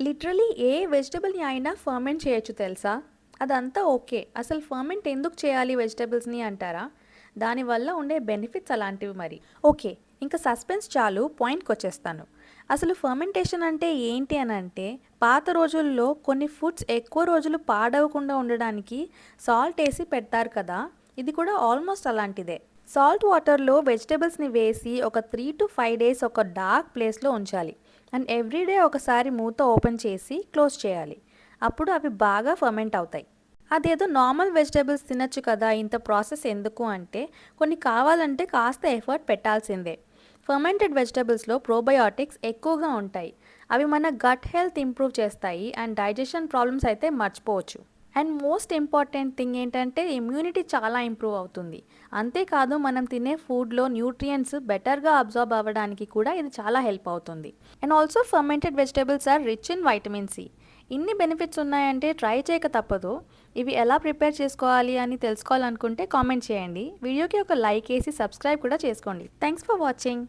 Literally ఏ వెజిటబుల్‌ని అయినా ferment చేయొచ్చు తెలుసా? అదంతా ఓకే. అసలు ఫర్మెంట్ ఎందుకు చేయాలి వెజిటబుల్స్‌ని అంటారా? దానివల్ల ఉండే బెనిఫిట్స్ అలాంటివి మరి. ఓకే. ఇంక సస్పెన్స్ చాలు పాయింట్‌కొచ్చేస్తాను. అసలు ఫర్మెంటేషన్ అంటే ఏంటి అనంటే, పాత రోజుల్లో కొన్ని ఫుడ్స్ ఎక్కువ రోజులు పాడవకుండా ఉండడానికి సాల్ట్ ఏసి పెడతారు కదా! ఇది కూడా ఆల్మోస్ట్ అలాంటిదే. సాల్ట్ వాటర్‌లో వెజిటబుల్స్‌ని వేసి ఒక 3-5 డేస్ ఒక డార్క్ ప్లేస్‌లో ఉంచాలి. అండ్ ఎవ్రీ డే ఒకసారి మూత ఓపెన్ చేసి క్లోజ్ చేయాలి. అప్పుడు అవి బాగా ఫర్మెంట్ అవుతాయి. అదేదో నార్మల్ వెజిటబుల్స్ తినొచ్చు కదా! ఇంత ప్రాసెస్ ఎందుకు అంటే, కొన్ని కావాలంటే కాస్త ఎఫర్ట్ పెట్టాల్సిందే. ఫర్మెంటెడ్ వెజిటబుల్స్‌లో ప్రోబయోటిక్స్ ఎక్కువగా ఉంటాయి. అవి మన గట్ హెల్త్ ఇంప్రూవ్ చేస్తాయి అండ్ డైజెషన్ ప్రాబ్లమ్స్ అయితే మర్చిపోవచ్చు. అండ్ మోస్ట్ ఇంపార్టెంట్ థింగ్ ఏంటంటే ఇమ్యూనిటీ చాలా ఇంప్రూవ్ అవుతుంది. అంతేకాదు మనం తినే ఫుడ్‌లో న్యూట్రియంట్స్ బెటర్‌గా అబ్జార్బ్ అవ్వడానికి కూడా ఇది చాలా హెల్ప్ అవుతుంది. And also fermented vegetables are rich in vitamin C. ఇన్ని బెనిఫిట్స్ ఉన్నాయంటే ట్రై చేయక తప్పదు. ఇవి ఎలా ప్రిపేర్ చేసుకోవాలి అని తెలుసుకోవాలనుకుంటే కామెంట్ చేయండి. వీడియోకి ఒక లైక్ ఏసి సబ్స్క్రైబ్ కూడా చేసుకోండి. Thanks for watching.